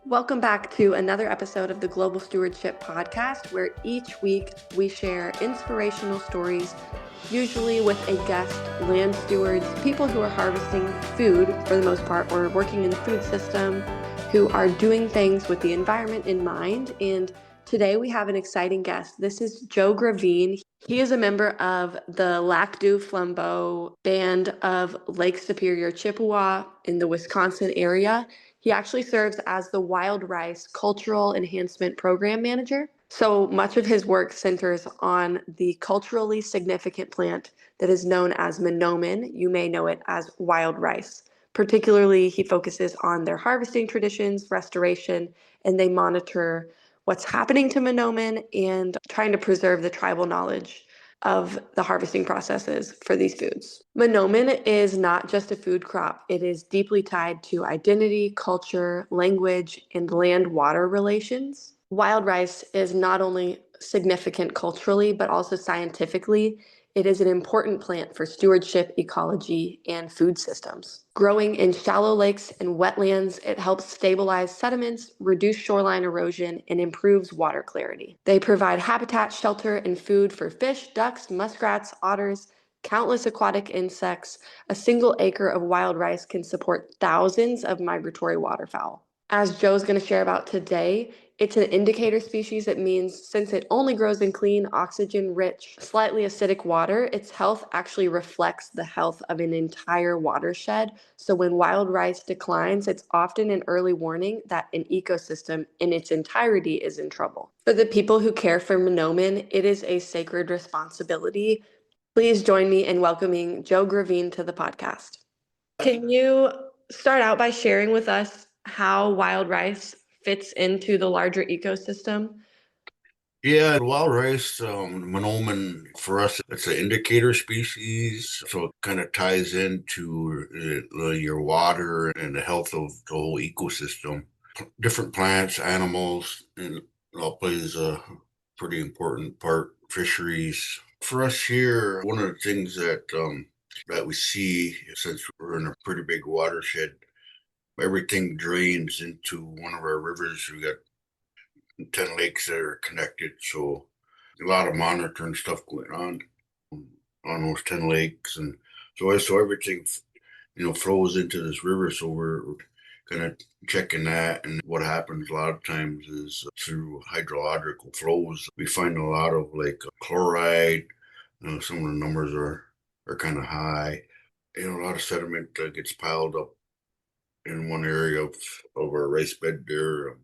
Welcome back to another episode of the Global Stewardship Podcast, where each week we share inspirational stories, usually with a guest, land stewards, people who are harvesting food for the most part, or working in the food system, who are doing things with the environment in mind. And today we have an exciting guest. This is Joe Gravine. He is a member of the Lac du Flambeau Band of Lake Superior, Chippewa in the Wisconsin area. He actually serves as the Wild Rice Cultural Enhancement Program Manager. So much of his work centers on the culturally significant plant that is known as Manoomin. You may know it as wild rice. Particularly, he focuses on their harvesting traditions, restoration, and they monitor what's happening to Manoomin and trying to preserve the tribal knowledge of the harvesting processes for these foods. Manoomin is not just a food crop. It is deeply tied to identity, culture, language, and land-water relations. Wild rice is not only significant culturally, but also scientifically. It is an important plant for stewardship, ecology, and food systems. Growing in shallow lakes and wetlands, it helps stabilize sediments, reduce shoreline erosion, and improves water clarity. They provide habitat, shelter, and food for fish, ducks, muskrats, otters, countless aquatic insects. A single acre of wild rice can support thousands of migratory waterfowl. As Joe's going to share about today, it's an indicator species. That means since it only grows in clean, oxygen-rich, slightly acidic water, its health actually reflects the health of an entire watershed. So when wild rice declines, it's often an early warning that an ecosystem in its entirety is in trouble. For the people who care for Manoomin, it is a sacred responsibility. Please join me in welcoming Joe Gravine to the podcast. Can you start out by sharing with us how wild rice fits into the larger ecosystem? Yeah, wild rice, Manoomin, for us, it's an indicator species. So it kind of ties into your water and the health of the whole ecosystem. Different plants, animals, and it all plays a pretty important part. Fisheries. For us here, one of the things that we see, since we're in a pretty big watershed, everything drains into one of our rivers. We got 10 lakes that are connected. So a lot of monitoring stuff going on those 10 lakes. And so everything, flows into this river. So we're kind of checking that. And what happens a lot of times is through hydrological flows, we find a lot of like chloride. Some of the numbers are kind of high. A lot of sediment gets piled up in one area of our rice bed there.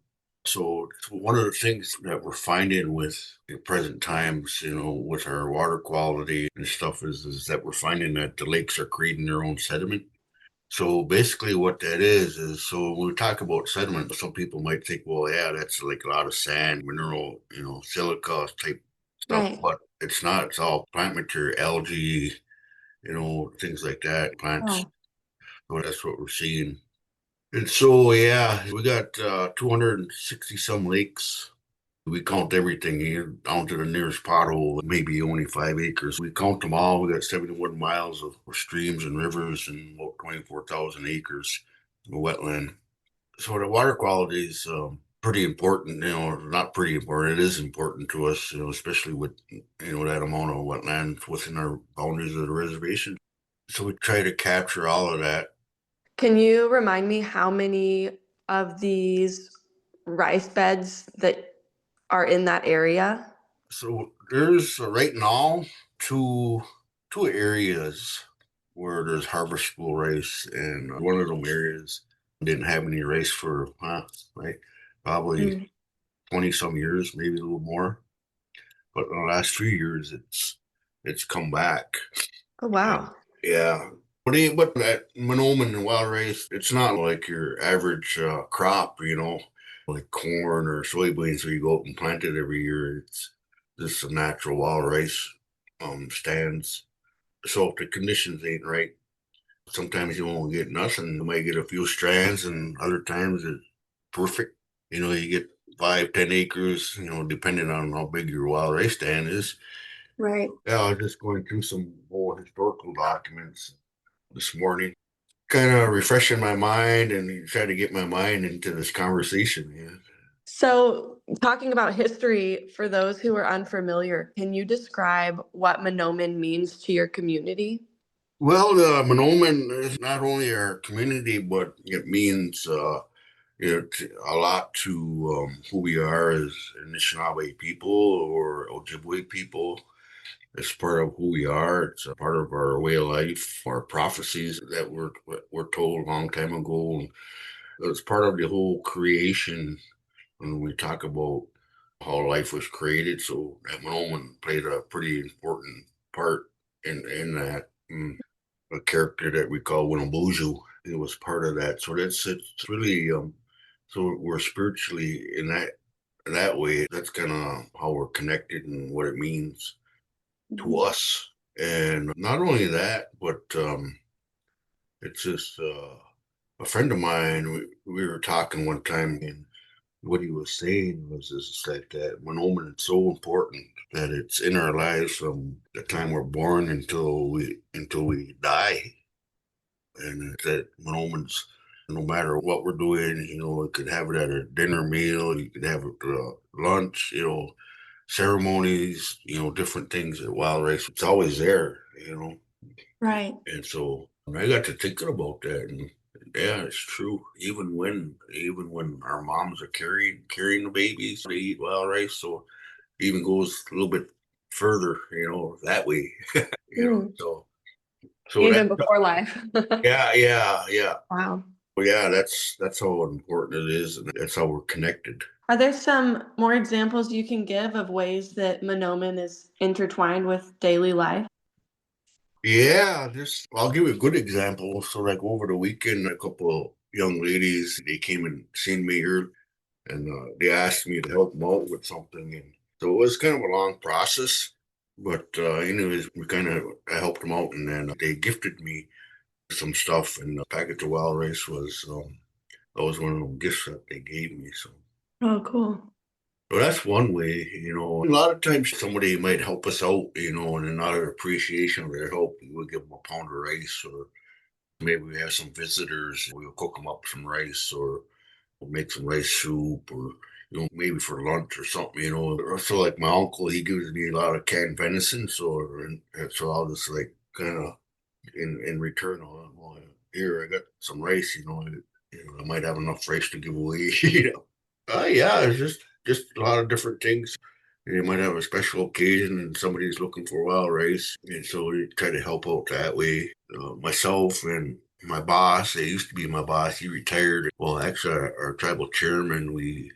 So one of the things that we're finding with the present times, with our water quality and stuff is that we're finding that the lakes are creating their own sediment. So basically what that is so when we talk about sediment, some people might think, well, yeah, that's like a lot of sand, mineral, silica type stuff, Right. but it's not. It's all plant material, algae, things like that, plants. Oh, So that's what we're seeing. And so, yeah, we got 260 some lakes. We count everything here down to the nearest pothole, maybe only 5 acres. We count them all. We got 71 miles of streams and rivers and about 24,000 acres of wetland. So the water quality is pretty important, not pretty important. It is important to us, especially with, that amount of wetland within our boundaries of the reservation. So we try to capture all of that. can you remind me how many of these rice beds that are in that area? So there's right now two two areas where there's harvestable rice, and one of them areas didn't have any rice for like probably Mm. 20 some years, maybe a little more. But in the last few years, it's come back. Oh, And wow. yeah, but that Manoomin and wild rice, it's not like your average crop, like corn or soybeans where you go out and plant it every year. It's just a natural wild rice stands. So if the conditions ain't right, sometimes you won't get nothing. You might get a few strands, and other times it's perfect. You get 5, 10 acres, depending on how big your wild rice stand is. Right. Yeah, I was just going through some old historical documents this morning, kind of refreshing my mind and try to get my mind into this conversation. Yeah. So, talking about history, for those who are unfamiliar, can you describe what Manoomin means to your community? Well, the Manoomin is not only our community, but it means a lot to who we are as Anishinaabe people or Ojibwe people. It's part of who we are. It's a part of our way of life, our prophecies that were told a long time ago. And it's part of the whole creation when we talk about how life was created. So that moment played a pretty important part in that. A character that we call Winnebuju, it was part of that. So it's really so we're spiritually in that way. That's kind of how we're connected and what it means to Mhm. us. And not only that, but it's just a friend of mine. We were talking one time, and what he was saying was just like that moment is so important that it's in our lives from the time we're born until we die. And that moments, no matter what we're doing, you could have it at a dinner meal, you could have it lunch, ceremonies, different things at Wild Rice. It's always there. Right. And so I got to thinking about that, and yeah, it's true. Even when our moms are carrying the babies, they eat wild rice. So it even goes a little bit further, that way. Mm. So that Even before life. yeah, yeah, yeah. Wow. Well, yeah, that's how important it is, and that's how we're connected. Are there some more examples you can give of ways that Manoomin is intertwined with daily life? Yeah, just I'll give you a good example. So, like over the weekend, a couple of young ladies they came and seen me here, and they asked me to help them out with something, and so it was kind of a long process. But anyways, we kind of I helped them out, and then they gifted me some stuff, and the package of wild rice was that was one of the gifts that they gave me. So. Oh, cool. Well, that's one way. A lot of times somebody might help us out, and in our appreciation of their help, we'll give them a pound of rice, or maybe we have some visitors, we'll cook them up some rice, or we'll make some rice soup, or maybe for lunch or something. Or so like my uncle, he gives me a lot of canned venison, so I'll just like kind of in return, well, here I got some rice. I might have enough rice to give away. Yeah, it's just a lot of different things. You might have a special occasion and somebody's looking for wild rice, and so we try to help out that way. Myself and my boss, it used to be my boss, he retired. Well, actually, our tribal chairman, we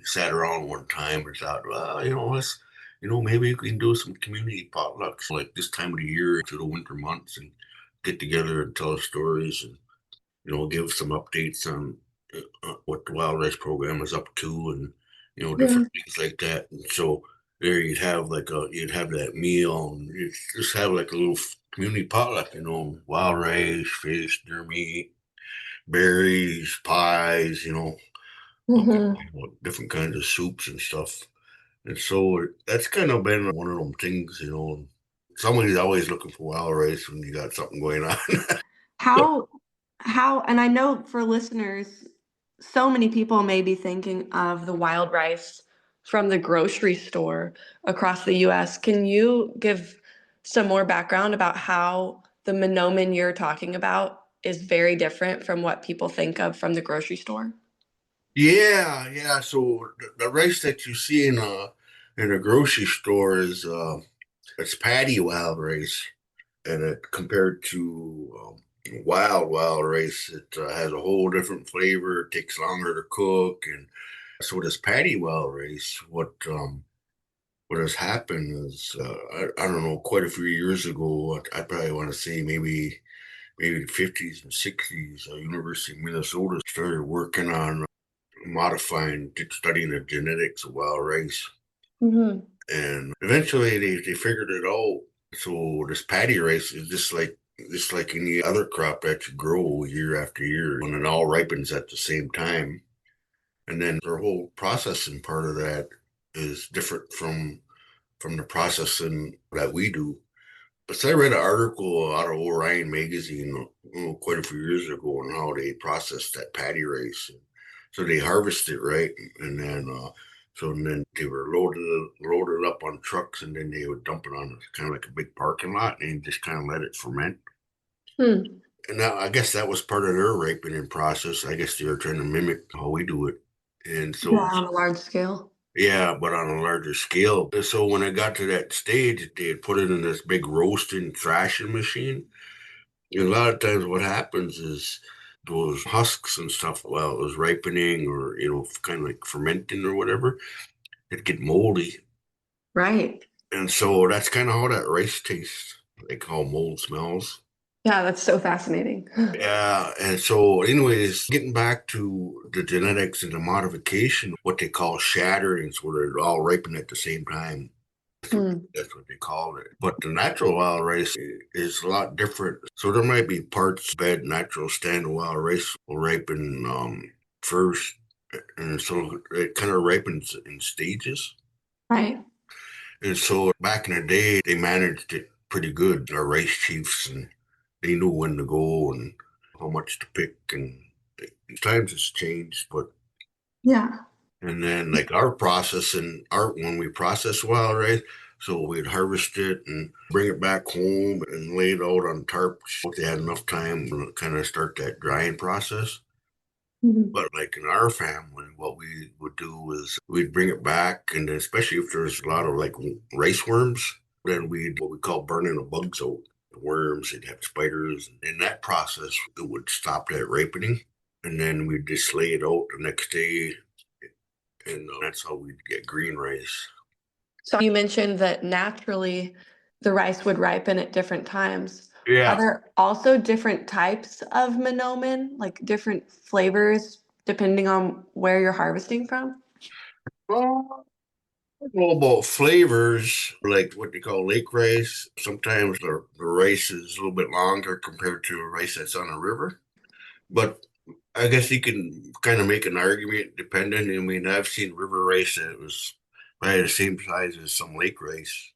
sat around one time and thought, well, maybe we can do some community potlucks like this time of the year through the winter months and get together and tell stories and give some updates on what the wild rice program is up to and Yeah. different things like that. And so there you'd have that meal and you'd just have like a little community potluck, wild rice, fish, deer meat, berries, pies, Hmm. different kinds of soups and stuff. And so that's kind of been one of them things. Somebody's always looking for wild rice when you got something going on. How and I know for listeners, so many people may be thinking of the wild rice from the grocery store across the US. Can you give some more background about how the Manoomin you're talking about is very different from what people think of from the grocery store? Yeah, yeah. So the rice that you see in a grocery store is it's paddy wild rice, and compared to wild rice, it has a whole different flavor. It takes longer to cook, and so this paddy wild rice, what has happened is I don't know, quite a few years ago, I probably want to say maybe the 50s and 60s, University of Minnesota started working on studying the genetics of wild rice. Hmm. And eventually they figured it out. So this paddy rice is just like any other crop that you grow year after year when it all ripens at the same time. And then their whole processing part of that is different from the processing that we do. So I read an article out of Orion magazine, quite a few years ago on how they processed that paddy rice. So they harvest it, right, and then they were loaded up on trucks, and then they would dump it on kind of like a big parking lot, and just kind of let it ferment. Hmm. And now I guess that was part of their ripening process. I guess they were trying to mimic how we do it, and Yeah, so on a large scale. yeah, but on a larger scale. And so when it got to that stage, they had put it in this big roasting thrashing machine. And a lot of times, what happens is those husks and stuff, while it was ripening or kind of like fermenting or whatever, it get moldy, Right. and so that's kind of how that rice tastes, like how mold smells. Yeah, that's so fascinating. Yeah, and so, anyways, getting back to the genetics and the modification, what they call shatterings, where they're all ripen at the same time. Hmm. That's what they call it. But the natural wild rice is a lot different. So there might be parts bed natural standard wild rice will ripen first, and so it kind of ripens in stages. Right. And so back in the day, they managed it pretty good. Our rice chiefs, and they knew when to go and how much to pick. And times it's changed, but Yeah. and then like our process and our when we process wild rice, so we'd harvest it and bring it back home and lay it out on tarps. If they had enough time to kind of start that drying process. Mhm. But like in our family, what we would do is we'd bring it back, and especially if there's a lot of like rice worms, then we'd what we call burning the bugs out. The worms, they'd have spiders. In that process, it would stop that ripening, and then we'd just lay it out the next day, and that's how we get green rice. So you mentioned that naturally the rice would ripen at different times. Are Yeah. there also different types of Manoomin, like different flavors depending on where you're harvesting from? Well, I don't know about flavors, like what they call lake rice. Sometimes the rice is a little bit longer compared to a rice that's on a river. But I guess you can kind of make an argument depending. I mean, I've seen river rice that was probably the same size as some lake rice.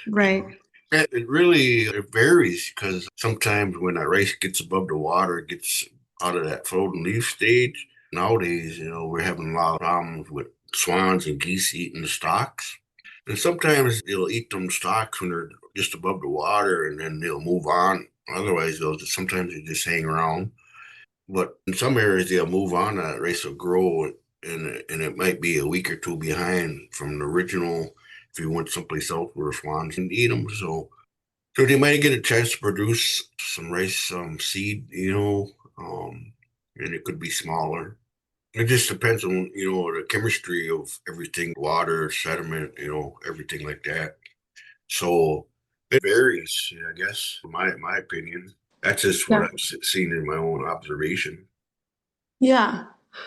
Right. It really it varies because sometimes when that rice gets above the water, it gets out of that floating leaf stage. Nowadays, we're having a lot of problems with swans and geese eating the stalks. And sometimes they'll eat them stalks when they're just above the water and then they'll move on. Otherwise, sometimes they just hang around. But in some areas, they'll move on. That rice will grow, and it might be a week or two behind from the original. If you went someplace else where swans can eat them, so they might get a chance to produce some rice seed, and it could be smaller. It just depends on the chemistry of everything, water, sediment, everything like that. So it varies, I guess, in my opinion. That's just what Yeah. I've seen in my own observation. Yeah.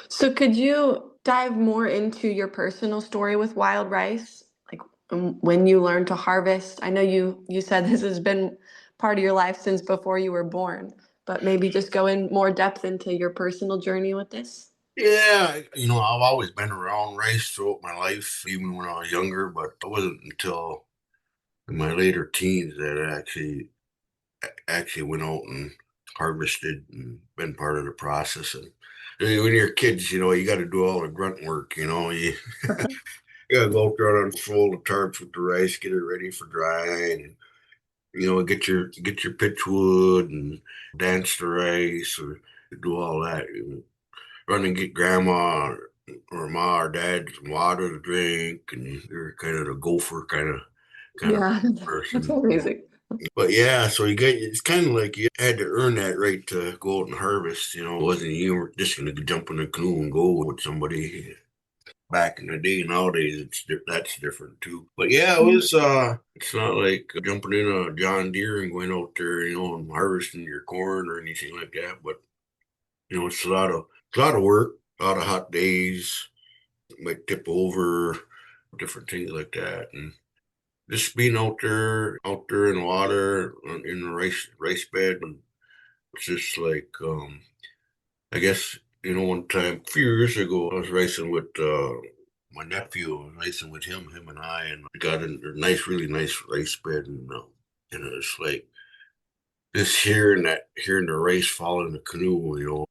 So could you dive more into your personal story with wild rice? Like when you learned to harvest? I know you said this has been part of your life since before you were born, but maybe just go in more depth into your personal journey with this. Yeah, I've always been around rice throughout my life, even when I was younger, but it wasn't until in my later teens that I actually went out and harvested and been part of the process. And when you're kids, you got to do all the grunt work. You got to go out there and unfold the tarps with the rice, get it ready for drying, and get your pitch wood and dance the rice or do all that. Run and get grandma or ma or dad some water to drink, and you're kind of the gopher kind of Yeah, that's person. amazing. But yeah, so it's kind of like you had to earn that right to go out and harvest. It wasn't you were just gonna jump in a canoe and go with somebody back in the day. Nowadays, that's different too. But yeah, it's not like jumping in a John Deere and going out there, and harvesting your corn or anything like that. But it's a lot of work, a lot of hot days. It might tip over, different things like that, and just being out there in the water, in the rice bed, and it's just like, I guess, one time, a few years ago, I was racing with my nephew. I was racing with him and I, and we got in a nice, really nice rice bed, and it's like just hearing that, hearing the race fall in the canoe,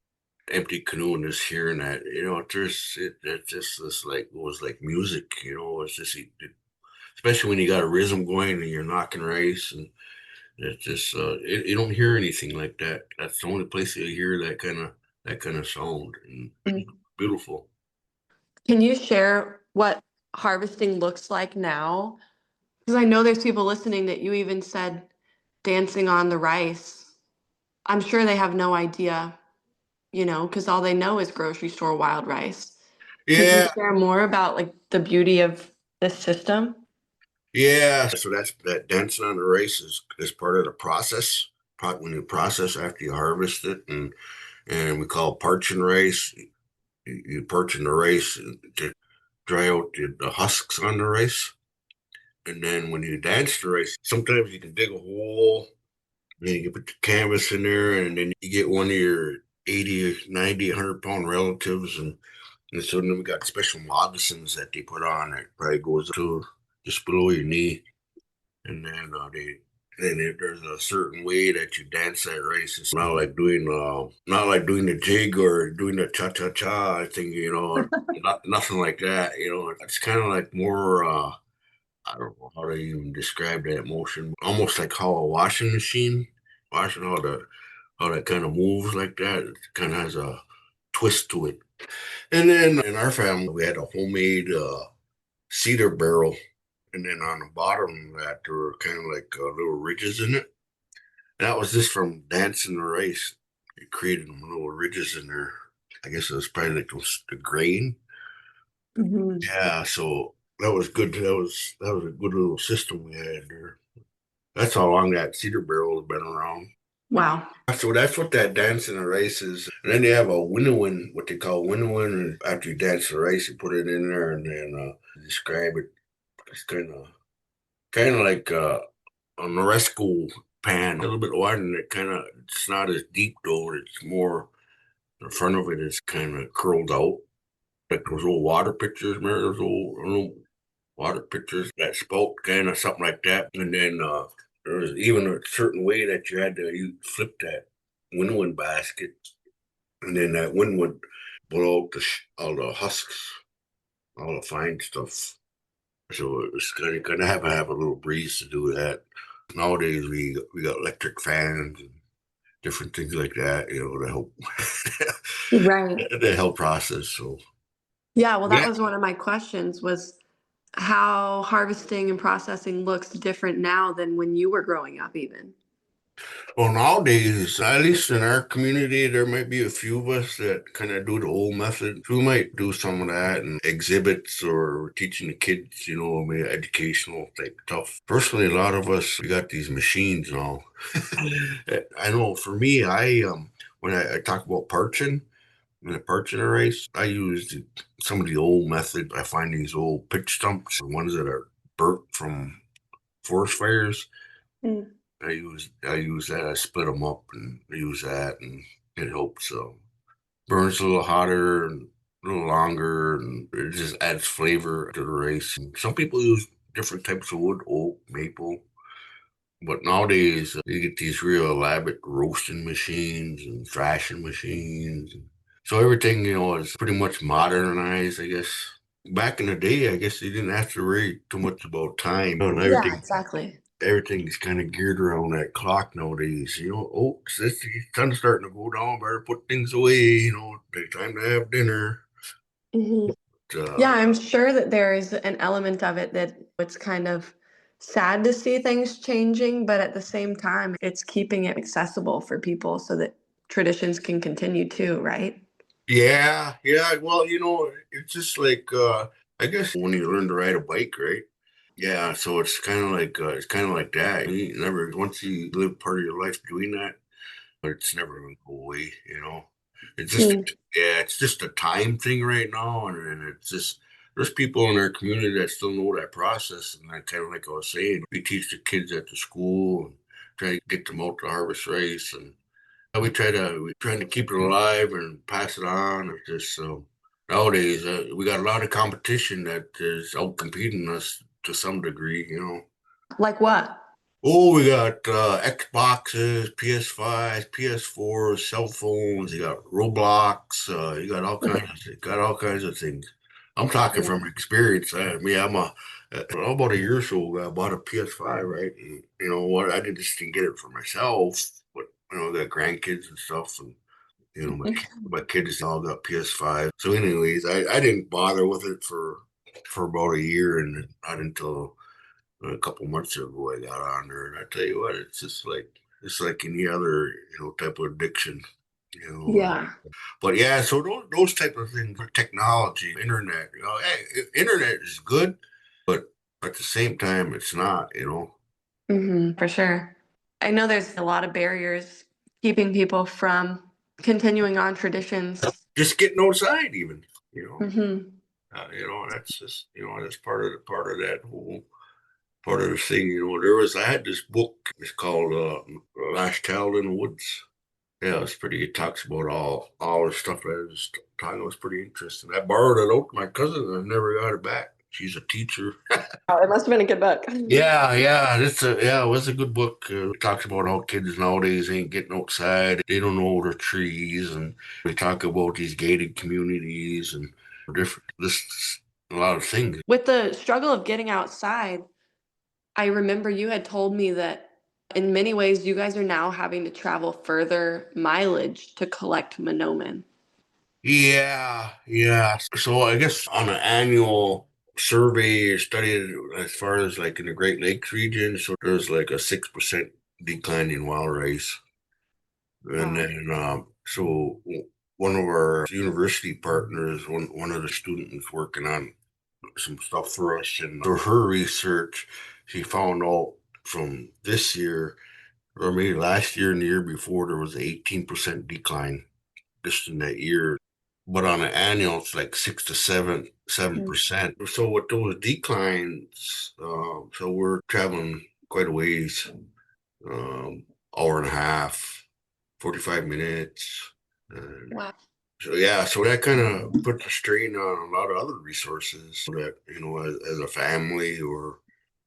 empty canoe, and just hearing that, it just was like, it was like music, it's just, especially when you got a rhythm going and you're knocking rice, and it's just, you don't hear anything like that. That's the only place you hear that kind of sound, and it's Mm. beautiful. Can you share what harvesting looks like now? Because I know there's people listening that you even said dancing on the rice. I'm sure they have no idea, because all they know is grocery store wild rice. Could you Yeah, share more about like the beauty of this system? yeah. So that's that dancing on the rice is part of the process. When you process after you harvest it, and we call parching rice. You parching the rice to dry out the husks on the rice. And then when you dance the rice, sometimes you can dig a hole, and then you can put the canvas in there, and then you get one of your 80, 90, 100 pound relatives. And so then we got special moccasins that they put on that probably goes to just below your knee. And there's a certain way that you dance that race. It's not like doing the jig or doing the cha cha cha. I think nothing like that. It's kind of like more. I don't know how to even describe that motion. Almost like how a washing machine, washing how that kind of moves like that. It kind of has a twist to it. And then in our family, we had a homemade cedar barrel, and then on the bottom of that there were kind of like little ridges in it. And that was just from dancing the race. It created little ridges in there. I guess it was probably like the grain. Hmm. Yeah, so that was good. That was a good little system we had there. That's how long that cedar barrel has been around. Wow. So that's what that dancing the race is. And then they have a winnowing, what they call winnowing. And after you dance the race, you put it in there, and then describe it. It's kind of like a Noresco pan, a little bit wider than it. It's not as deep though. It's more the front of it is kind of curled out, like those old water pictures. Remember those old water pictures that spout, kind of something like that. And then there was even a certain way that you flip that winnowing basket, and then that wind would blow out all the husks, all the fine stuff. So it was kind of have a little breeze to do that. Nowadays we got electric fans and different things like that, to help Right. to help process. So Yeah, well, that yeah. was one of my questions was how harvesting and processing looks different now than when you were growing up, even. Well, nowadays, at least in our community, there might be a few of us that kind of do the old method. We might do some of that and exhibits or teaching the kids, maybe educational type stuff. Personally, a lot of us, we got these machines now. I know for me, when I talk about parching, in the parching race, I use some of the old methods. I find these old pitch stumps, the ones that are burnt from forest fires. Mm. I use that. I split them up and use that, and it helps. Burns a little hotter and a little longer, and it just adds flavor to the race. And some people use different types of wood, oak, maple. But nowadays, you get these real elaborate roasting machines and thrashing machines. So everything, is pretty much modernized, I guess. Back in the day, I guess you didn't have to worry too much about time. And Yeah, everything exactly. everything's kind of geared around that clock nowadays. Oh, it's sun's starting to go down. Better put things away. It's time to have dinner. Hmm. Yeah, Uh, I'm sure that there is an element of it that it's kind of sad to see things changing, but at the same time, it's keeping it accessible for people so that traditions can continue too, right? yeah, yeah. Well, it's just like I guess when you learn to ride a bike, right? Yeah, so it's kind of like that. You never once you live part of your life doing that, it's never gonna go away. It's just Mm. yeah, it's just a time thing right now, and it's just there's people in our community that still know that process, and that kind of like I was saying, we teach the kids at the school and try to get them out to harvest race, and we're trying to keep it alive and pass it on. It's just nowadays we got a lot of competition that is out competing us to some degree. Like what? Oh, we got Xboxes, PS5s, PS4s, cell phones. You got Roblox. You got all kinds of things. I'm talking Yeah. from experience. About a year or so ago, I bought a PS5, right? And you know what? I didn't just didn't get it for myself, but I got grandkids and stuff, and my kids all got PS5. So, anyways, I didn't bother with it for about a year, and not until a couple months ago I got on there, and I tell you what, it's like any other type of addiction, you know. Yeah. But yeah, so those type of things, technology, internet, hey, internet is good, but at the same time, it's not. For sure. I know there's a lot of barriers keeping people from continuing on traditions. Just getting outside, even, you know, Hmm. that's just that's part of that whole part of the thing. I had this book. It's called Last Child in the Woods. Yeah, it's pretty. It talks about all the stuff that I was talking. It was pretty interesting. I borrowed it out to my cousin, and I never got it back. She's a teacher. Oh, it must have been a good book. It was a good book. It talks about how kids nowadays ain't getting outside. They don't know their trees, and we talk about these gated communities and different this a lot of things. With the struggle of getting outside, I remember you had told me that in many ways you guys are now having to travel further mileage to collect Manoomin. Yeah, yeah. So I guess on an annual survey or study as far as like in the Great Lakes region, so there's like a 6% decline in wild rice. And Wow. then one of our university partners, one of the students working on some stuff for us, and through her research, she found out from this year or maybe last year and the year before there was an 18% decline just in that year. But on an annual, it's like 6 to 7%. So with those declines, so we're traveling quite a ways, hour and a half, 45 minutes. And Wow. so yeah, so that kind of puts a strain on a lot of other resources that, as a family or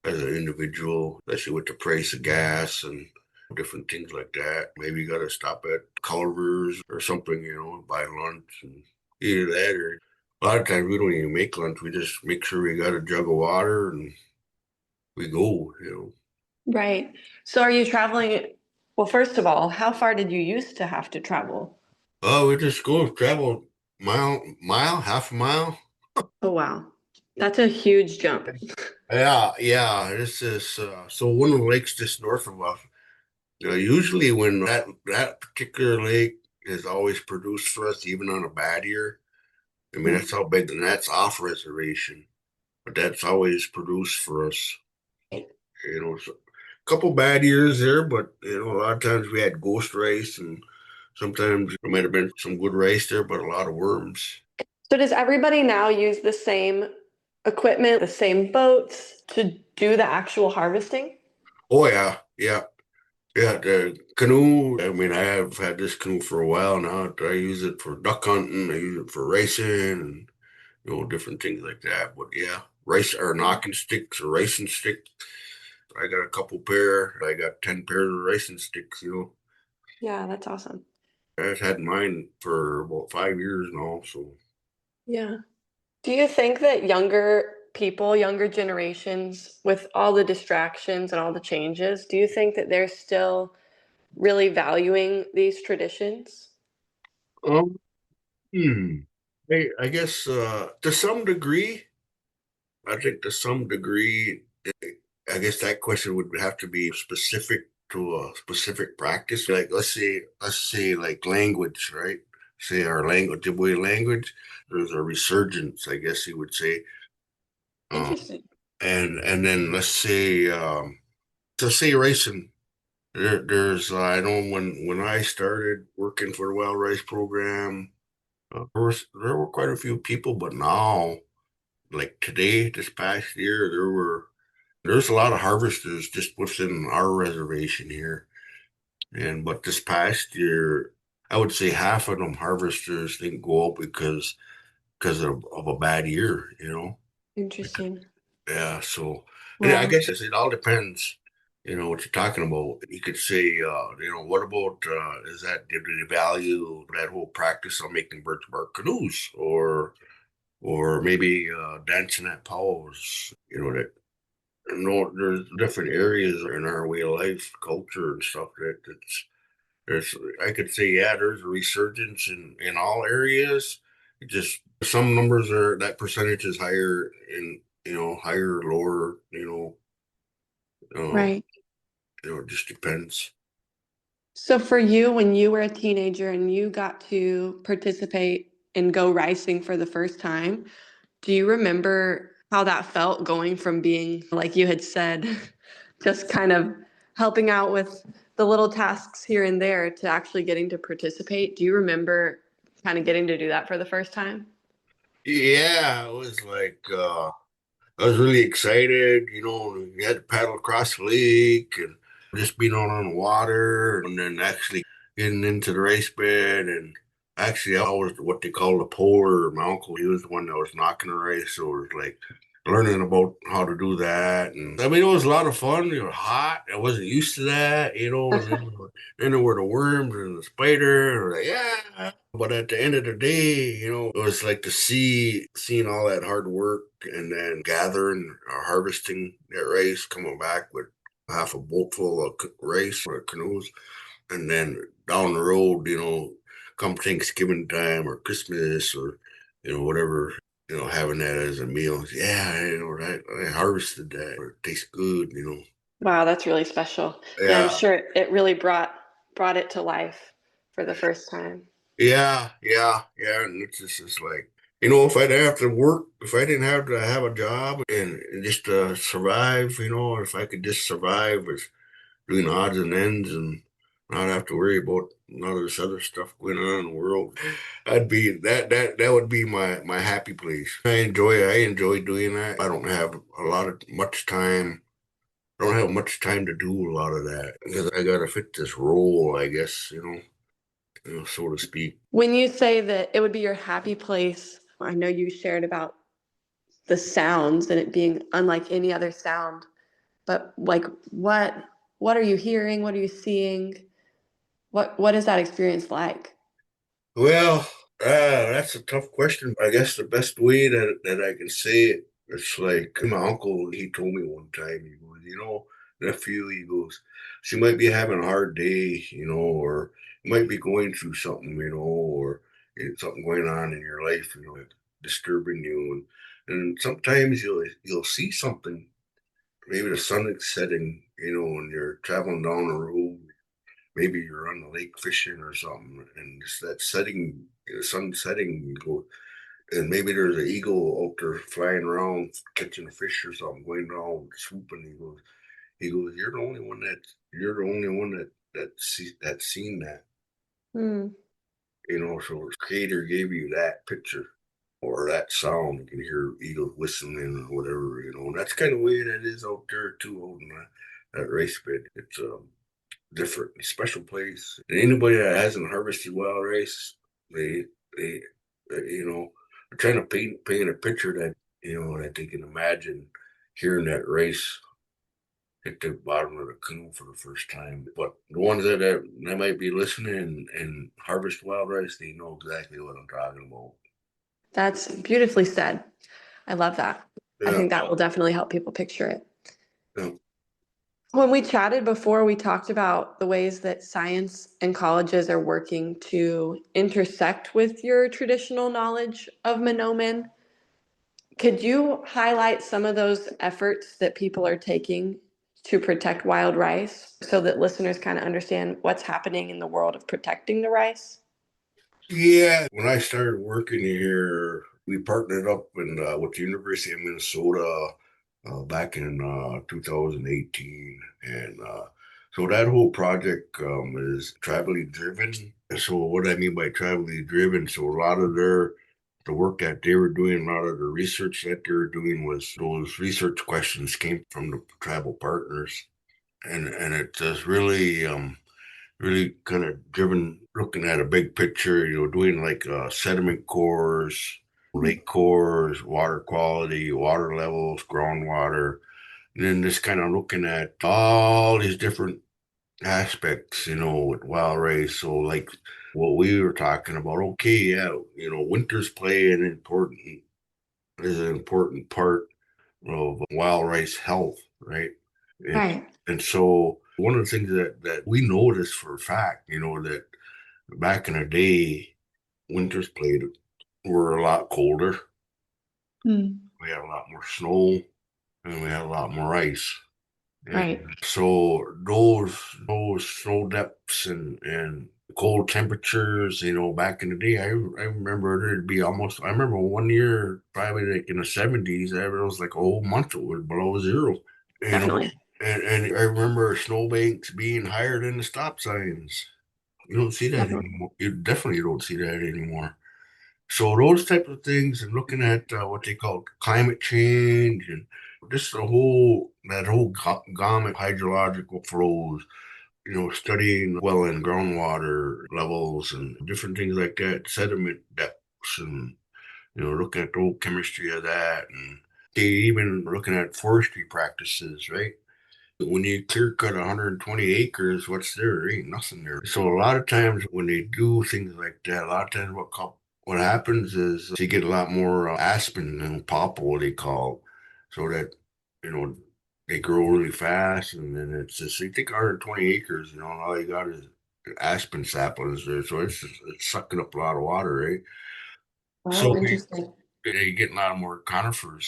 as an individual, especially with the price of gas and different things like that. Maybe you got to stop at Culver's or something, and buy lunch and either that or a lot of times we don't even make lunch. We just make sure we got a jug of water and we go. Right. So are you traveling? Well, first of all, how far did you used to have to travel? Oh, we just go travel mile, half a mile. Oh, wow. That's a huge jump. Yeah, yeah. This is so one of the lakes just north of us. Usually when that particular lake is always produced for us, even on a bad year. I mean, that's how big, and that's off reservation, but that's always produced for us. So a couple bad years there, but a lot of times we had ghost rice, and sometimes there might have been some good rice there, but a lot of worms. So does everybody now use the same equipment, the same boats to do the actual harvesting? Oh yeah, yeah. Yeah, the canoe. I mean, I have had this canoe for a while now. I use it for duck hunting. I use it for racing and different things like that. But yeah, rice or knocking sticks or racing sticks. I got a couple pair. I got 10 pairs of racing sticks. Yeah, that's awesome. I've had mine for about 5 years now. So Yeah. Do you think that younger people, younger generations, with all the distractions and all the changes, do you think that they're still really valuing these traditions? um, hmm. I guess to some degree, I think to some degree, I guess that question would have to be specific to a specific practice. Like let's say like language, right? Say our language, the way language, there's a resurgence, I guess you would say. Um, Interesting. and then let's say racing. There's I know when I started working for the Wild Rice program, there were quite a few people, but now, like today, this past year, there's a lot of harvesters just within our reservation here. But this past year, I would say half of them harvesters didn't go out because of a bad year. Interesting. Yeah, so and I Wow. guess it all depends. you know what you're talking about. You could say, what about is that did they value that whole practice on making birch bark canoes, or maybe dancing at powwows? You know that. No, there's different areas in our way of life, culture, and stuff that it's there's. I could say, yeah, there's a resurgence in all areas. It just some numbers are that percentage is higher in higher, lower. Uh, Right. it just depends. So for you, when you were a teenager and you got to participate and go ricing for the first time, do you remember how that felt going from being, like you had said, just kind of helping out with the little tasks here and there to actually getting to participate? Do you remember kind of getting to do that for the first time? Yeah, it was like I was really excited. You had to paddle across the lake and just being out on the water, and then actually getting into the race bed. And actually, I was what they call the polar. My uncle, he was the one that was knocking the race, so it was like learning about how to do that. And I mean, it was a lot of fun. It was hot. I wasn't used to that, and then there were the worms and the spider. And like, yeah. But at the end of the day, it was like to seeing all that hard work and then gathering or harvesting that rice, coming back with half a boat full of rice or canoes, and then down the road, come Thanksgiving time or Christmas or whatever, having that as a meal. Yeah, I harvested that. Or it tastes good. Wow, that's really special. Yeah, I'm Yeah, sure it really brought it to life for the first time. yeah, and it's like if I'd have to work, if I didn't have to have a job and just survive, if I could just survive with doing odds and ends and not have to worry about none of this other stuff going on in the world, I'd be that would be my happy place. I enjoy doing that. I don't have much time. I don't have much time to do a lot of that because I gotta fit this role, I guess, so to speak. When you say that it would be your happy place, I know you shared about the sounds and it being unlike any other sound, but like what are you hearing? What are you seeing? What is that experience like? Well, that's a tough question. I guess the best way that I can say it, it's like my uncle, he told me one time, he goes, nephew, he goes, she might be having a hard day, or you might be going through something, or something going on in your life, disturbing you. And sometimes you'll see something, maybe the sun is setting, and you're traveling down the road. Maybe you're on the lake fishing or something, and just that setting, the sun setting, you go, and maybe there's an eagle out there flying around catching a fish or something, going down swooping. He goes, you're the only one that's seen that, Hmm. So the creator gave you that picture or that sound. You can hear eagles whistling or whatever, and that's kind of way that is out there too, out in that race bed. It's different, special place. And anybody that hasn't harvested wild rice, they they, are trying to paint a picture that that they can imagine hearing that rice hit the bottom of the canoe for the first time. But the ones that might be listening and harvest wild rice, they know exactly what I'm talking about. That's beautifully said. I love that. I Yeah, think that will definitely help people picture it. yeah. When we chatted before, we talked about the ways that science and colleges are working to intersect with your traditional knowledge of Manoomin. Could you highlight some of those efforts that people are taking to protect wild rice so that listeners kind of understand what's happening in the world of protecting the rice? Yeah, when I started working here, we partnered up with the University of Minnesota back in 2018, and so that whole project is tribally driven. And so, what I mean by tribally driven, so a lot of the work that they were doing, a lot of the research that they were doing was those research questions came from the tribal partners, and it just really kind of driven looking at a big picture, doing like sediment cores, lake cores, water quality, water levels, groundwater, And then just kind of looking at all these different aspects, with wild rice. So like what we were talking about, okay, yeah, winters play is an important part of wild rice health, right? And, Right. and so one of the things that we noticed for a fact, that back in the day, winters played were a lot colder. Mm. We had a lot more snow and we had a lot more ice. And Right. so those snow depths and cold temperatures, back in the day, I remember there'd be almost. I remember one year, probably like in the 70s, it was like a whole month it was below zero. You know, Definitely. and I remember snowbanks being higher than the stop signs. You don't see that Definitely. anymore. You definitely don't see that anymore. So those type of things, and looking at what they call climate change, and just that whole gamut hydrological flows, studying well in groundwater levels and different things like that, sediment depths, and looking at the whole chemistry of that, and they even looking at forestry practices, right? When you clear cut 120 acres, what's there? There ain't nothing there. So a lot of times when they do things like that, a lot of times what happens is you get a lot more aspen and popple, they call, so that you know they grow really fast, and then it's just you take 120 acres, and all you got is aspen saplings there, so it's sucking up a lot of water, right? Oh, So interesting. you get a lot more conifer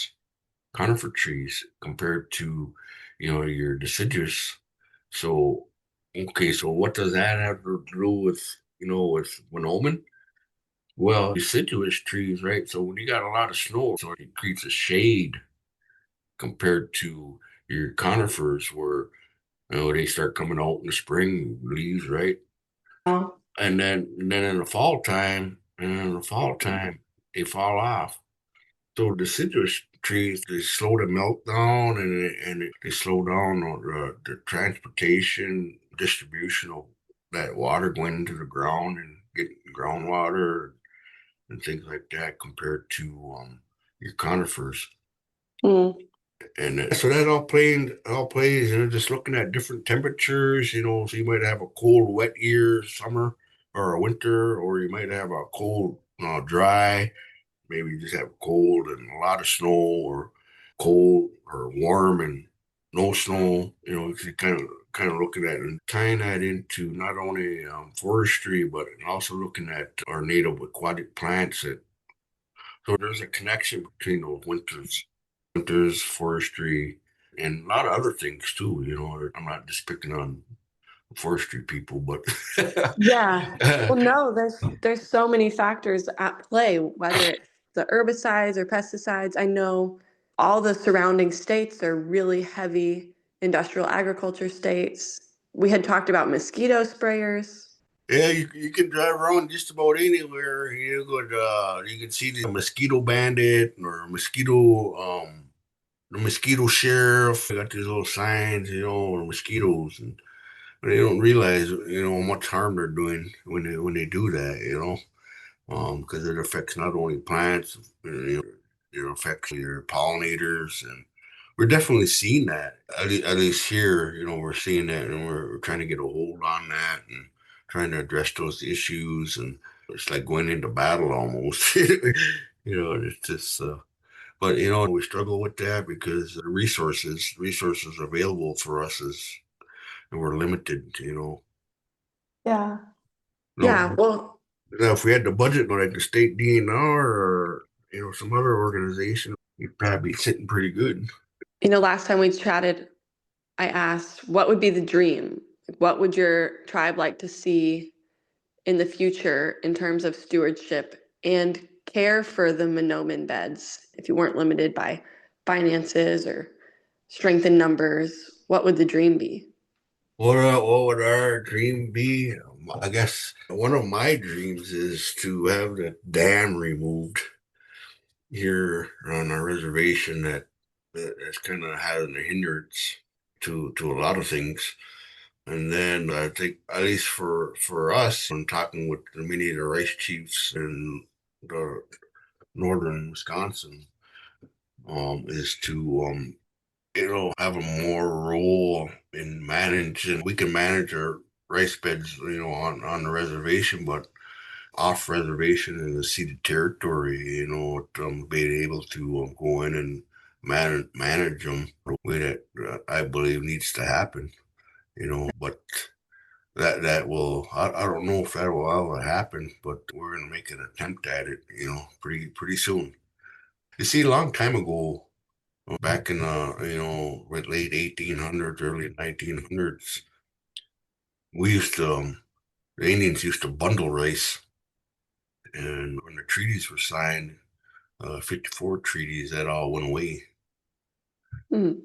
trees compared to, your deciduous. So, okay, so what does that have to do with, with Manoomin? Well, deciduous trees, right? So when you got a lot of snow, so it creates a shade compared to your conifers where, they start coming out in the spring leaves, right? Oh, And then in the fall time, they fall off. So deciduous trees, they slow the meltdown and they slow down on the transportation, distribution of that water going into the ground and getting groundwater and things like that compared to your conifers. mm. And so that all plays, just looking at different temperatures, so you might have a cold, wet year, summer or a winter, or you might have a cold, dry. Maybe you just have cold and a lot of snow, or cold or warm and no snow. It's kind of looking at and tying that into not only forestry, but also looking at our native aquatic plants. So there's a connection between those winters, forestry, and a lot of other things too. I'm not just picking on forestry people, but Yeah. Well, no, there's so many factors at play, whether it's the herbicides or pesticides. I know all the surrounding states are really heavy industrial agriculture states. We had talked about mosquito sprayers. yeah, you can drive around just about anywhere. You can see the mosquito bandit or the mosquito sheriff. They got these little signs, or mosquitoes, and they don't realize, how much harm they're doing when they do that, because it affects not only plants, it affects your pollinators, and we're definitely seeing that. At least here, we're seeing that, and we're trying to get a hold on that and trying to address those issues, and it's like going into battle almost. It's just. But we struggle with that because the resources available for us is and we're limited. Yeah. No, Yeah. Well, now, if we had the budget like the state DNR or some other organization, we'd probably be sitting pretty good. last time we chatted, I asked, what would be the dream? What would your tribe like to see in the future in terms of stewardship and care for the Manoomin beds if you weren't limited by finances or strength in numbers? What would the dream be? What would our dream be? I guess one of my dreams is to have the dam removed here on our reservation that's kind of having a hindrance to a lot of things. And then I think, at least for us, when talking with many of the rice chiefs in the northern Wisconsin, is to it'll have a more role in managing. We can manage our rice beds, on the reservation, but off reservation in the ceded territory, being able to go in and manage them the way that I believe needs to happen, but that will, I don't know if that will ever happen, but we're going to make an attempt at it, pretty soon. You see, a long time ago, back in late 1800s, early 1900s, we used to the Indians used to bundle rice, and when the treaties were signed, 54 treaties, that all went away. Mm.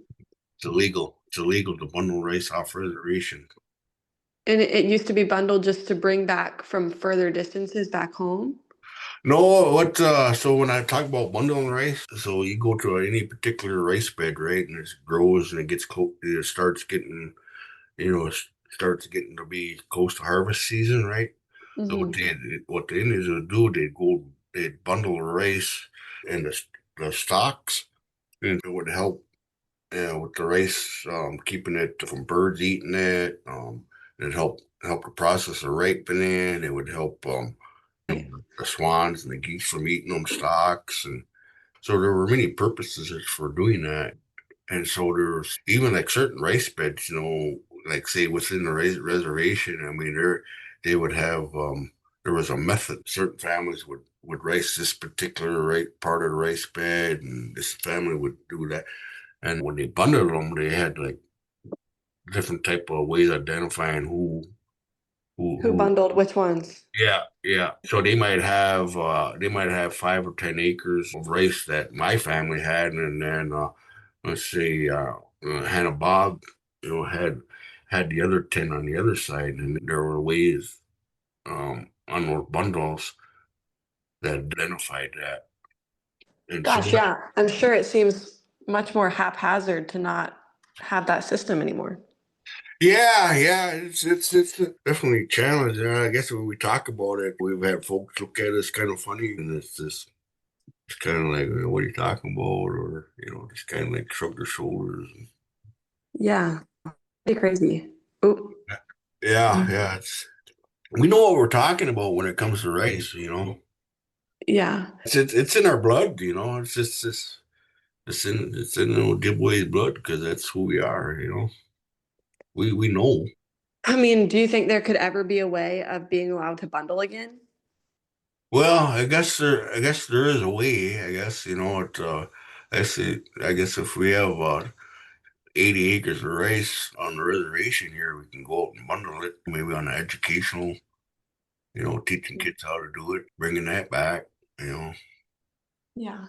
It's illegal. It's illegal to bundle rice off reservation. And it used to be bundled just to bring back from further distances back home. No, so when I talk about bundling rice, so you go to any particular rice bed, right, and it grows and it gets close, it starts getting, starts getting to be close to harvest season, right? So Hmm. what the Indians would do, they'd bundle the rice and the stalks, and it would help, with the rice, keeping it from birds eating it. It'd help the process of ripening. It would help, the swans and the geese from eating them stalks, and so there were many purposes for doing that. And so there's even like certain rice beds, like say within the reservation. I mean, they would have, there was a method. Certain families would rice this particular right part of the rice bed, and this family would do that. And when they bundled them, they had like different type of ways of identifying Who who. bundled which ones? Yeah, yeah. So they might have 5 or 10 acres of rice that my family had, and then let's say Hannah Bob, had the other 10 on the other side, and there were ways, on those bundles that identified that. And so Gosh, yeah. I'm sure it seems much more haphazard to not have that system anymore. yeah, yeah, it's definitely a challenge. I guess when we talk about it, we've had folks look at us kind of funny, and it's kind of like, what are you talking about? Or, just kind of like shrug their shoulders. Yeah, pretty crazy. Oh, Yeah, yeah, we know what we're talking about when it comes to rice. yeah. It's in our blood, it's just it's in the Ojibwe's blood because that's who we are. We know. I mean, do you think there could ever be a way of being allowed to bundle again? Well, I guess there is a way. I guess, I guess if we have 80 acres of rice on the reservation here, we can go out and bundle it, maybe on an educational, teaching kids how to do it, bringing that back, you know, Yeah,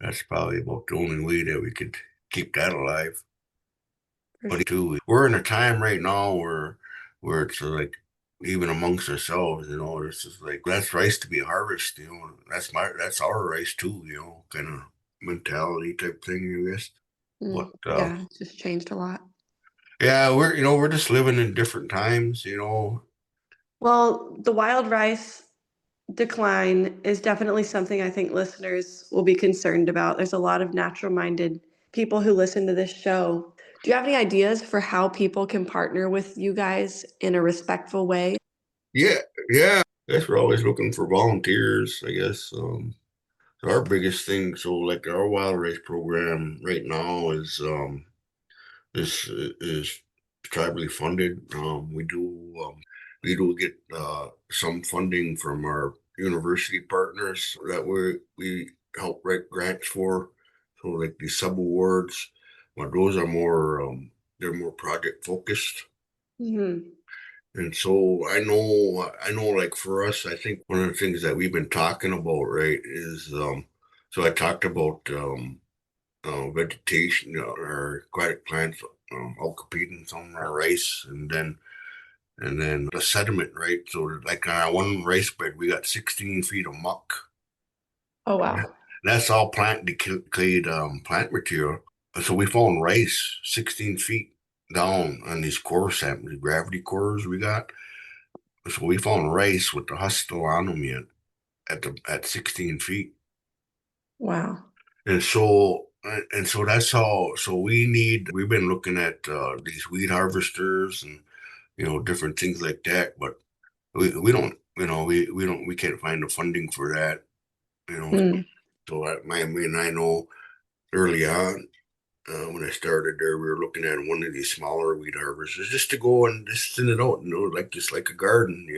that's probably about the only way that we could keep that alive. for But sure. too, we're in a time right now where it's like, even amongst ourselves, it's just like that's rice to be harvested, that's our rice too, kind of mentality type thing, I guess. But Yeah, it's just changed a lot. yeah, we're just living in different times. Well, the wild rice decline is definitely something I think listeners will be concerned about. There's a lot of natural minded people who listen to this show. Do you have any ideas for how people can partner with you guys in a respectful way? Yeah, yeah. I guess we're always looking for volunteers, I guess. So our biggest thing, so like our wild race program right now is tribally funded. We do get some funding from our university partners that we help write grants for. So like these sub awards, but those are more, they're more project focused. Hmm. And so I know, like for us, I think one of the things that we've been talking about, right, is, so I talked about, vegetation, or aquatic plants, all competing on our rice, and then the sediment, right? So like on our one rice bed, we got 16 feet of muck. Oh, And wow. that's all plant decayed, plant material. So we found rice 16 feet down on these core samples, gravity cores we got. So we found rice with the husk still on them yet at 16 feet. Wow. And so And so that's how, so we've been looking at these weed harvesters and, different things like that, but we don't, we can't find the funding for that, you know. Mm, So I mean, I know early on, when I started there, we were looking at one of these smaller weed harvesters just to go and just thin it out, like just like a garden,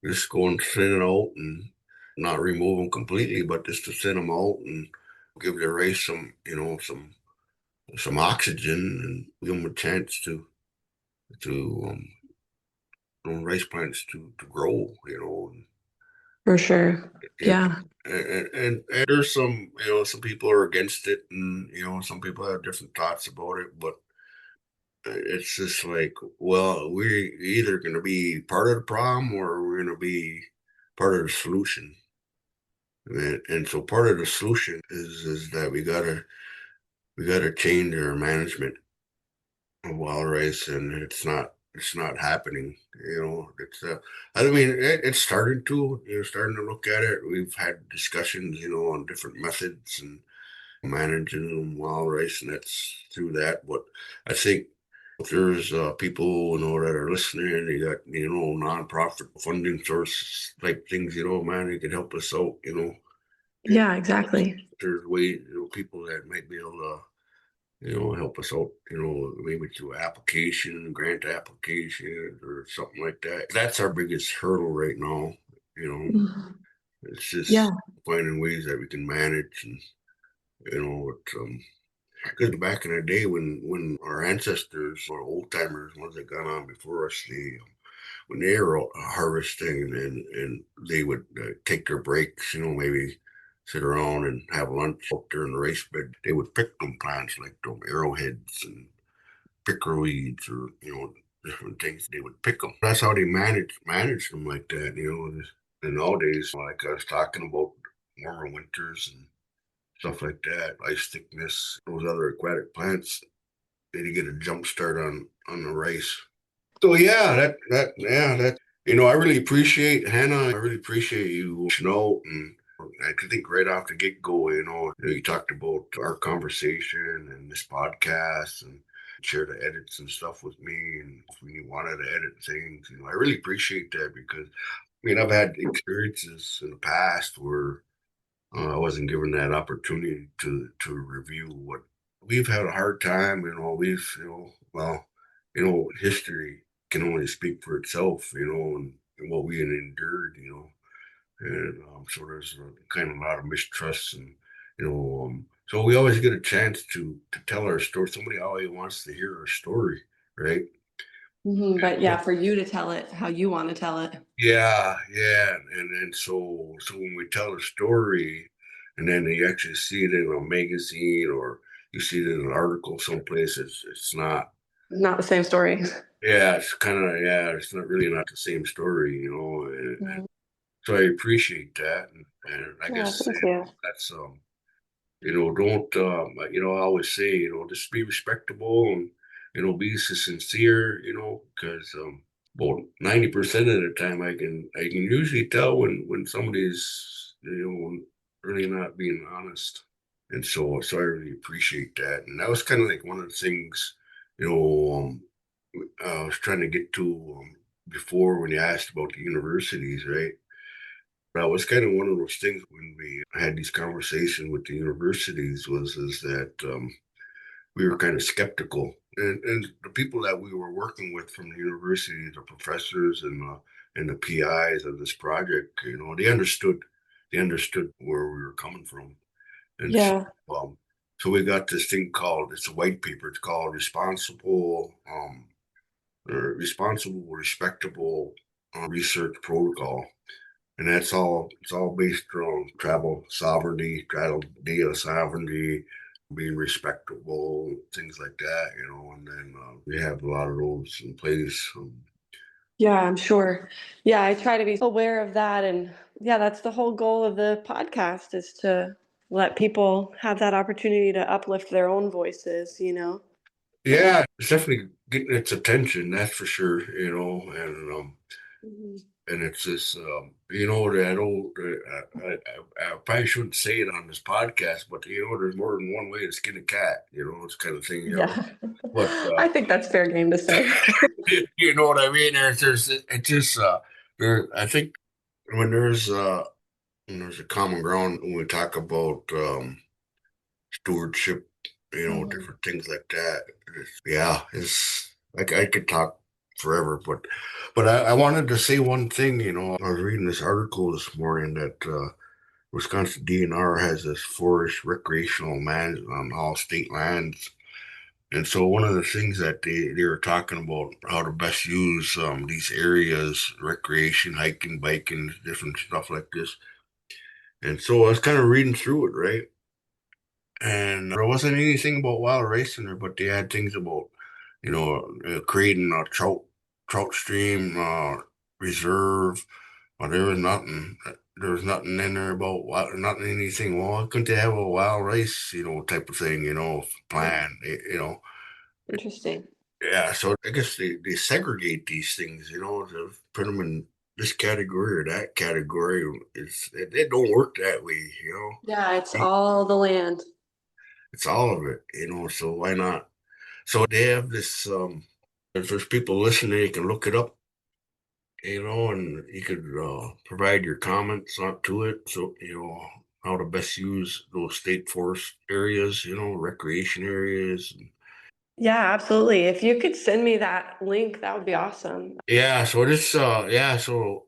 just go and thin it out and not remove them completely, but just to thin them out and give the rice some, some oxygen and give them a chance to rice plants to grow, for sure. it, Yeah. and there's some, some people are against it, and some people have different thoughts about it, but it's just like, well, we're either going to be part of the problem or we're going to be part of the solution. And so part of the solution is that we gotta change our management of wild rice, and it's not happening. It's I mean, it's starting to, starting to look at it. We've had discussions, on different methods and managing wild rice, and that's through that. But I think if there's people, that are listening, you got, nonprofit funding sources type things, man, you can help us out, and Yeah, exactly. there's ways, people that might be able to, help us out, maybe through application, grant application or something like that. That's our biggest hurdle right now. You know, Mhm. it's just Yeah. finding ways that we can manage, and it's because back in the day when our ancestors or old timers, ones that got on before us, when they were out harvesting, and they would take their breaks, maybe sit around and have lunch out there in the rice bed. They would pick them plants like them arrowheads and pickerweeds, or different things. They would pick them. That's how they manage them like that. And nowadays, like I was talking about, warmer winters and stuff like that, ice thickness, those other aquatic plants, they get a jump start on the rice. So yeah, that I really appreciate Hannah. I really appreciate you, and I could think right off the get go. You talked about our conversation and this podcast, and share the edits and stuff with me. And if we wanted to edit things, I really appreciate that, because I mean, I've had experiences in the past where I wasn't given that opportunity to review what we've had a hard time. Well, history can only speak for itself. And what we had endured. And so there's kind of a lot of mistrust, and so we always get a chance to tell our story. Somebody always wants to hear our story, right? But yeah, for you to tell it how you want to tell it. Yeah, yeah, and so when we tell a story, and then you actually see it in a magazine, or you see it in an article someplace, it's not. Not the same story. Yeah, it's kind of, yeah, it's not really not the same story, and Mhm. so I appreciate that, and I Yeah, guess thank you. that's don't I always say, just be respectable, and be sincere, because about 90% of the time I can usually tell when somebody's really not being honest. And so I really appreciate that. And that was kind of like one of the things, you know I was trying to get to, before, when you asked about the universities, right? That was kind of one of those things when we had these conversations with the universities, was is that we were kind of skeptical, and the people that we were working with from the university, the professors and the PIs of this project, they understood where we were coming from, and Yeah. um, so we got this thing called, it's a white paper. It's called responsible, respectable research protocol. And it's all based on travel sovereignty, travel data sovereignty, being respectable, things like that, and then we have a lot of those in place. Yeah, I'm sure. Yeah, I try to be aware of that. And yeah, that's the whole goal of the podcast, is to let people have that opportunity to uplift their own voices. Yeah, it's definitely getting its attention, that's for sure, and Mhm. And it's just, that old, I probably shouldn't say it on this podcast, but, there's more than one way to skin a cat, it's kind of thing. Yeah. But, I think that's fair game to say. you know what I mean? It's just, I think when there's a common ground when we talk about, stewardship, Mhm. different things like that. Yeah, it's like I could talk forever, but I wanted to say one thing. I was reading this article this morning that Wisconsin DNR has this forest recreational management on all state lands. And so one of the things that they were talking about how to best use these areas, recreation, hiking, biking, different stuff like this. And so I was kind of reading through it, right? And there wasn't anything about wild rice in there, but they had things about, creating a trout stream reserve. But there was nothing. There was nothing in there about nothing anything. Well, why couldn't they have a wild rice, type of thing, plan, Interesting. Yeah. So I guess they segregate these things, to put them in this category or that category. It don't work that way. Yeah, it's all the land. It's all of it, so why not? So they have this, if there's people listening, you can look it up, and you could provide your comments on to it. So, how to best use those state forest areas, recreation areas. Yeah, absolutely. If you could send me that link, that would be awesome. Yeah, so you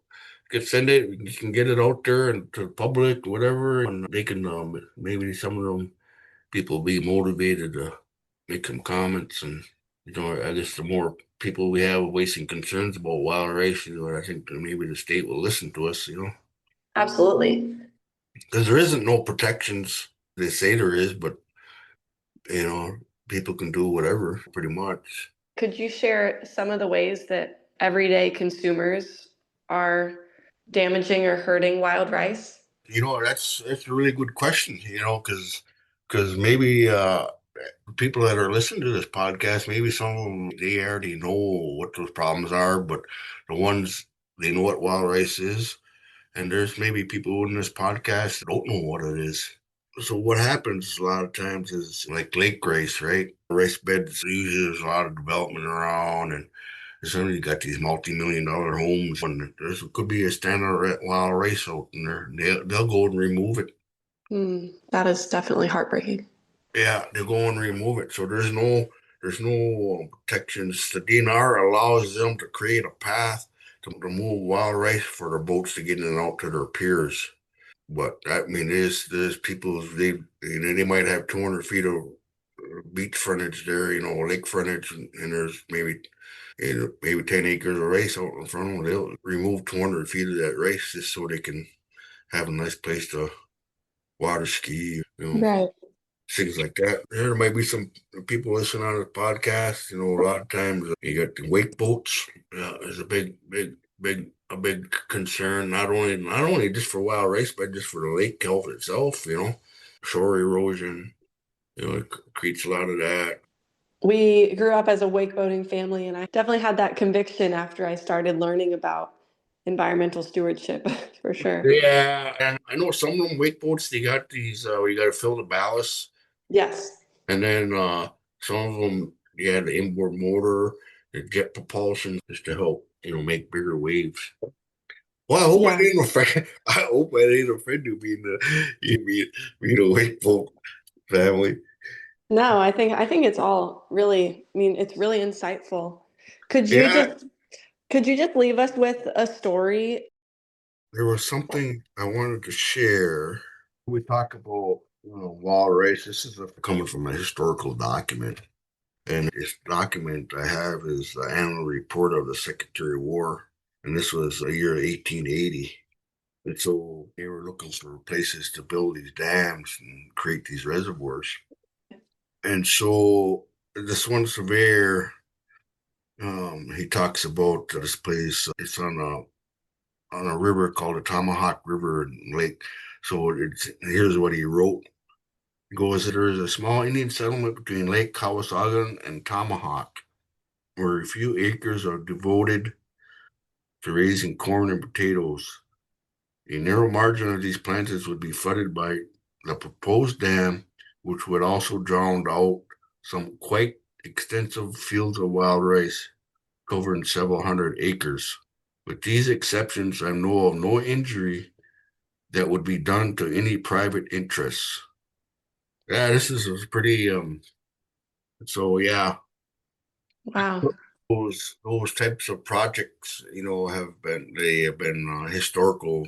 can send it, you can get it out there and to the public, whatever, and they can maybe some of them people be motivated to make some comments. And I guess the more people we have voicing concerns about wild rice, I think that maybe the state will listen to us, Absolutely. because there isn't no protections. They say there is, but you know people can do whatever pretty much. Could you share some of the ways that everyday consumers are damaging or hurting wild rice? That's a really good question, because maybe people that are listening to this podcast, maybe some of them they already know what those problems are, but the ones they know what wild rice is, and there's maybe people in this podcast that don't know what it is. So what happens a lot of times is like lake rice, right? Rice beds usually there's a lot of development around, and suddenly you got these multi-million-dollar homes, and there could be a standard wild rice out in there. They'll go and remove it. Hmm, that is definitely heartbreaking. Yeah, they go and remove it. So there's no protections. The DNR allows them to create a path to remove wild rice for their boats to get in and out to their piers. But I mean, there's people they might have 200 feet of beach frontage there, lake frontage, and there's maybe 10 acres of rice out in front of them. They'll remove 200 feet of that rice just so they can have a nice place to water ski. Right. Things like that. There might be some people listening on the podcast. A lot of times you got the wake boats. Is a big concern. Not only just for wild rice, but just for the lake health itself. Shore erosion. It creates a lot of that. We grew up as a wakeboarding family, and I definitely had that conviction after I started learning about environmental stewardship for sure. Yeah, and I know some of them wake boats. They got these. Where you got to fill the ballast, Yes. and then some of them, yeah, the inboard motor, the jet propulsion, just to help make bigger waves. Well, I hope I Yeah. didn't offend. I hope I didn't offend you being a Wakefield family. No, I think it's all really, I mean, it's really insightful. Could you Yeah, just could you just leave us with a story? there was something I wanted to share. We talk about wild rice. This is coming from a historical document, and this document I have is the annual report of the Secretary of War, and this was a year 1880. And so they were looking for places to build these dams and create these reservoirs. And so this one surveyor, he talks about this place. It's on a river called the Tomahawk River Lake. So here's what he wrote. He goes, there is a small Indian settlement between Lake Kawasagan and Tomahawk, where a few acres are devoted to raising corn and potatoes. A narrow margin of these plantings would be flooded by the proposed dam, which would also drown out some quite extensive fields of wild rice, covering several hundred acres. With these exceptions, I know of no injury that would be done to any private interests. Yeah, this is pretty so yeah, Wow. those types of projects, they have been historical,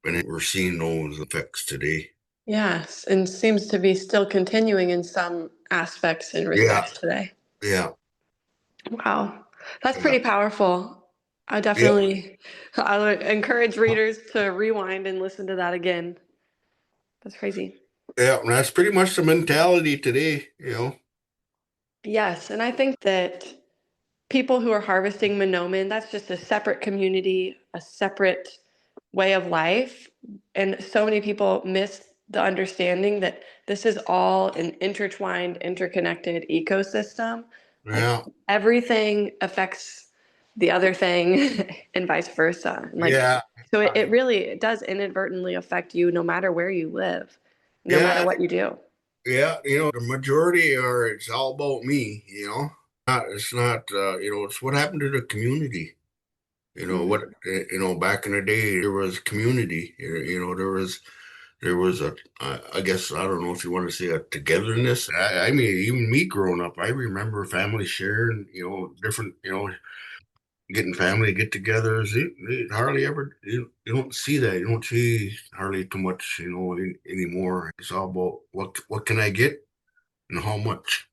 and we're seeing those effects today. Yes, and seems to be still continuing in some aspects and Yeah, respects today. yeah, Wow. That's yeah, pretty powerful. I yeah, definitely I would encourage readers to rewind and listen to that again. That's crazy. yeah. And that's pretty much the mentality today. Yes, and I think that people who are harvesting Manoomin, that's just a separate community, a separate way of life. And so many people miss the understanding that this is all an intertwined, interconnected ecosystem. Like Yeah, everything affects the other thing and vice versa. And like, yeah, so it really it does inadvertently affect you no matter where you live, no matter yeah, what you do. yeah. The majority are it's all about me. It's not it's what happened to the community. What Mhm. back in the day there was community. There was a I guess I don't know if you want to say a togetherness. I mean, even me growing up, I remember family sharing, different, getting family get-togethers. It hardly ever you don't see that. You don't see hardly too much, anymore. It's all about what can I get and how much.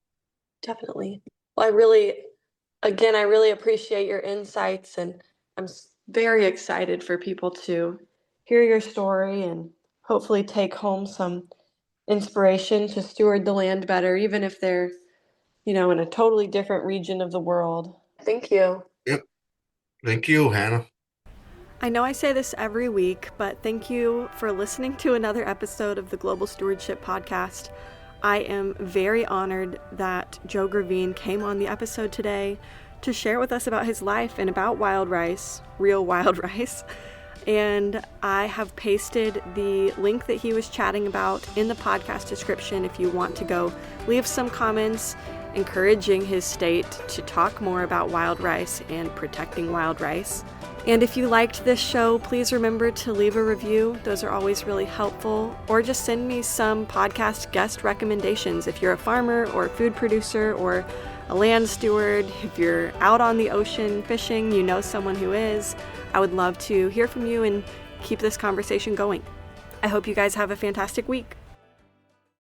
Definitely. Well, I really, again, I really appreciate your insights, and very excited for people to hear your story and hopefully take home some inspiration to steward the land better, even if they're, in a totally different region of the world. Thank you. Yep. Thank you, Hannah. I know I say this every week, but thank you for listening to another episode of the Global Stewardship Podcast. I am very honored that Joe Gravine came on the episode today to share with us about his life and about wild rice, real wild rice. And I have pasted the link that he was chatting about in the podcast description if you want to go leave some comments encouraging his state to talk more about wild rice and protecting wild rice. And if you liked this show, please remember to leave a review. Those are always really helpful. Or just send me some podcast guest recommendations. If you're a farmer or a food producer or a land steward, if you're out on the ocean fishing, you know someone who is, I would love to hear from you and keep this conversation going. I hope you guys have a fantastic week.